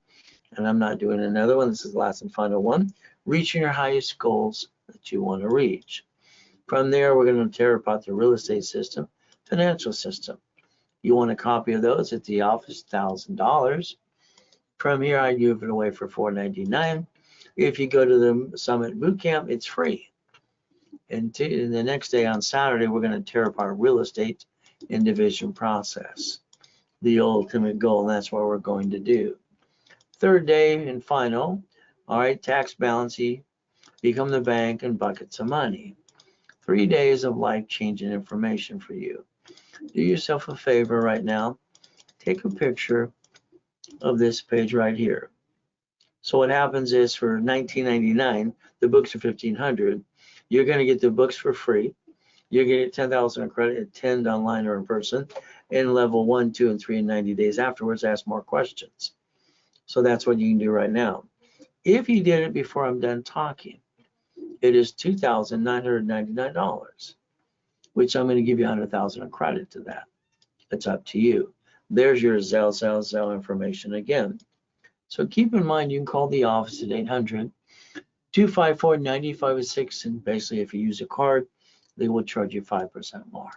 And I'm not doing another one. This is the last and final one. Reaching your highest goals that you want to reach. From there, we're going to tear apart the real estate system, financial system. You want a copy of those at the office, $1,000. From here, I give it away for $4.99. If you go to the Summit Bootcamp, it's free. And the next day on Saturday, we're going to tear apart real estate and division process. The ultimate goal, and that's what we're going to do. Third day and final, all right, tax balancing, become the bank, and buckets of money. 3 days of life-changing information for you. Do yourself a favor right now. Take a picture of this page right here. So what happens is for $19.99, the books are $1,500. You're going to get the books for free. You're going to get 10,000 in credit, attend online or in person, and level 1, 2, and 3 in 90 days afterwards. Ask more questions. So that's what you can do right now. If you did it before I'm done talking, it is $2,999, which I'm going to give you 100,000 in credit to that. It's up to you. There's your Zelle information again. So keep in mind, you can call the office at 800-254-9506, and basically if you use a card, they will charge you 5% more.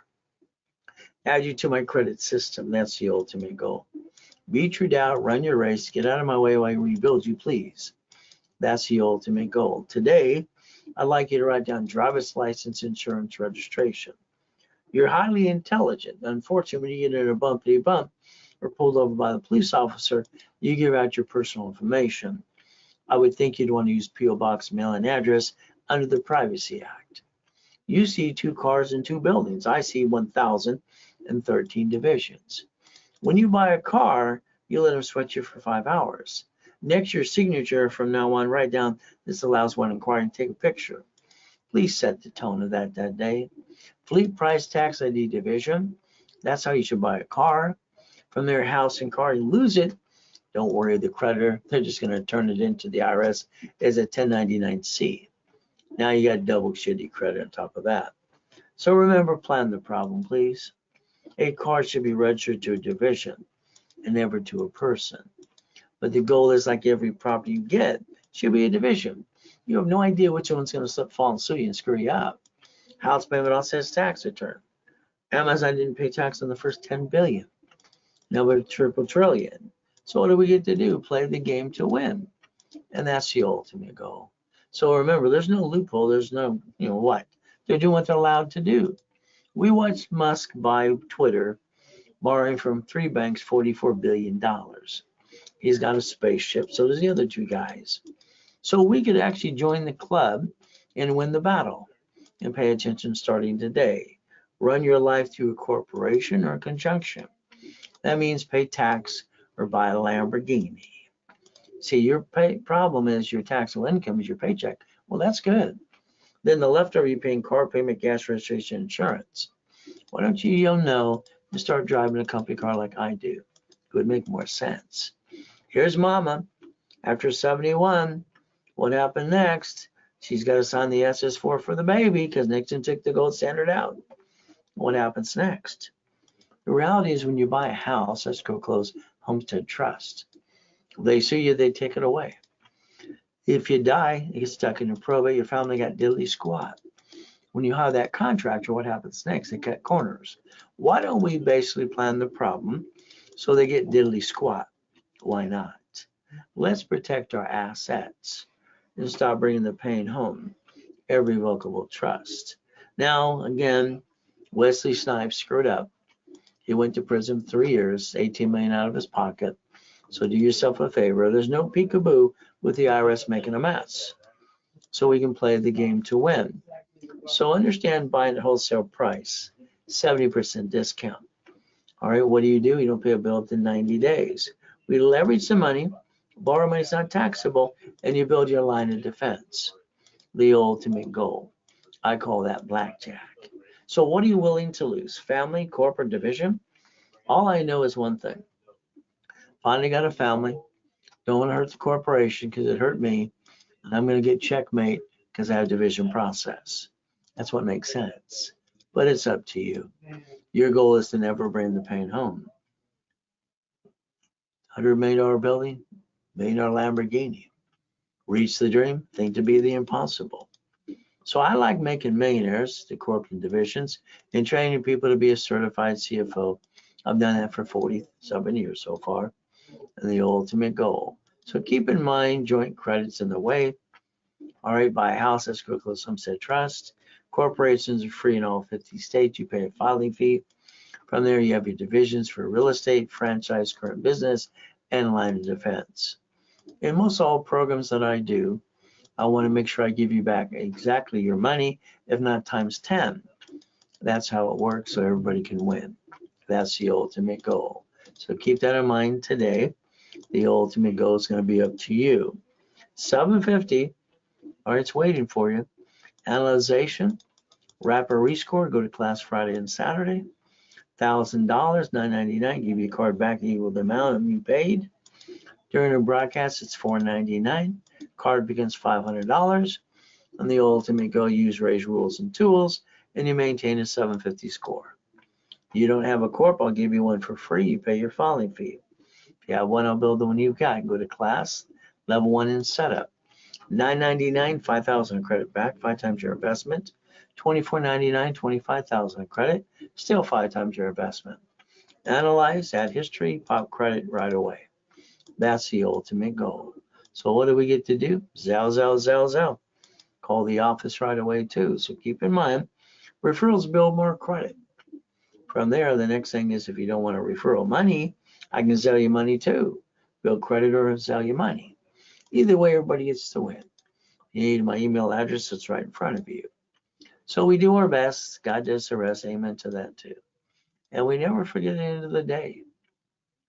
Add you to my credit system. That's the ultimate goal. Beat your doubt, run your race, get out of my way while I rebuild you, please. That's the ultimate goal. Today, I'd like you to write down driver's license, insurance, registration. You're highly intelligent. Unfortunately, when you get in a bumpity bump or pulled over by the police officer, you give out your personal information. I would think you'd want to use P.O. Box mailing address under the Privacy Act. You see 2 cars in 2 buildings. I see 1,013 divisions. When you buy a car, you let them sweat you for 5 hours. Next, your signature from now on, write down, this allows one inquiry and take a picture. Please set the tone of that day. Fleet price tax ID division. That's how you should buy a car. From their house and car, you lose it. Don't worry, the creditor, they're just going to turn it into the IRS as a 1099-C. Now you got double shitty credit on top of that. So remember, plan the problem, please. A car should be registered to a division and never to a person. But the goal is, like every property you get, should be a division. You have no idea which one's going to slip, fall, and sue you and screw you up. House payment also says tax return. Amazon didn't pay tax on the first 10 billion. Now we're triple trillion. So what do we get to do? Play the game to win. And that's the ultimate goal. So remember, there's no loophole. There's no, what? They're doing what they're allowed to do. We watched Musk buy Twitter, borrowing from 3 banks $44 billion. He's got a spaceship. So does the other 2 guys. So we could actually join the club and win the battle. And pay attention starting today. Run your life through a corporation or a conjunction. That means pay tax or buy a Lamborghini. See, your problem is your taxable income is your paycheck. Well, that's good. Then the leftover, you're paying car payment, gas registration, insurance. Why don't you know and start driving a company car like I do? It would make more sense. Here's Mama. After 71, what happened next? She's got to sign the SS4 for the baby because Nixon took the gold standard out. What happens next? The reality is, when you buy a house, escrow close, homestead trust. They sue you, they take it away. If you die, you get stuck in a probate, your family got diddly squat. When you hire that contractor, what happens next? They cut corners. Why don't we basically plan the problem so they get diddly squat? Why not? Let's protect our assets and stop bringing the pain home. Irrevocable trust. Now, again, Wesley Snipes screwed up. He went to prison for 3 years, 18 million out of his pocket. So do yourself a favor. There's no peekaboo with the IRS making a mess. So we can play the game to win. So understand, buying at wholesale price, 70% discount. All right, what do? You don't pay a bill within 90 days. We leverage the money, borrow money is not taxable, and you build your line of defense. The ultimate goal. I call that blackjack. So what are you willing to lose? Family, corporate, division? All I know is one thing. Finally got a family. Don't want to hurt the corporation because it hurt me. And I'm going to get checkmate because I have division process. That's what makes sense. But it's up to you. Your goal is to never bring the pain home. $100 million building, $1 million Lamborghini. Reach the dream, think to be the impossible. So I like making millionaires, the corporate divisions, and training people to be a certified CFO. I've done that for 47 years so far, and the ultimate goal. So keep in mind, joint credits in the way. All right, buy a house, escrow close, homestead trust. Corporations are free in all 50 states. You pay a filing fee. From there, you have your divisions for real estate, franchise, current business, and line of defense. In most all programs that I do, I want to make sure I give you back exactly your money, if not times 10. That's how it works, so everybody can win. That's the ultimate goal. So keep that in mind today. The ultimate goal is going to be up to you. 750, all right, it's waiting for you. Analyzation, rapid rescore, go to class Friday and Saturday. $1,000, $9.99, give you a card back equal the amount you paid. During a broadcast, it's $4.99. Card becomes $500. And the ultimate goal, use raise rules and tools, and you maintain a 750 score. You don't have a corp, I'll give you one for free. You pay your filing fee. If you have one, I'll build the one you've got. Go to class, level 1 in setup. $9.99, $5,000 credit back, 5 times your investment. $24.99, $25,000 credit, still 5 times your investment. Analyze, add history, pop credit right away. That's the ultimate goal. So what do we get to do? Zell, zell, zell, zell. call the office right away too. So keep in mind, referrals build more credit. From there, the next thing is if you don't want a referral money, I can sell you money too. Build credit or sell you money. Either way, everybody gets to win. You need my email address that's right in front of you. So we do our best. God does the rest. Amen to that too. And we never forget the end of the day.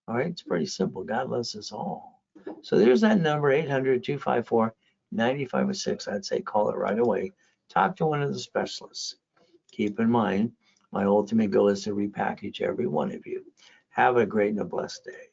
All right, it's pretty simple. God loves us all. So there's that number, 800-254-9506. I'd say call it right away. Talk to one of the specialists. Keep in mind, my ultimate goal is to repackage every one of you. Have a great and a blessed day.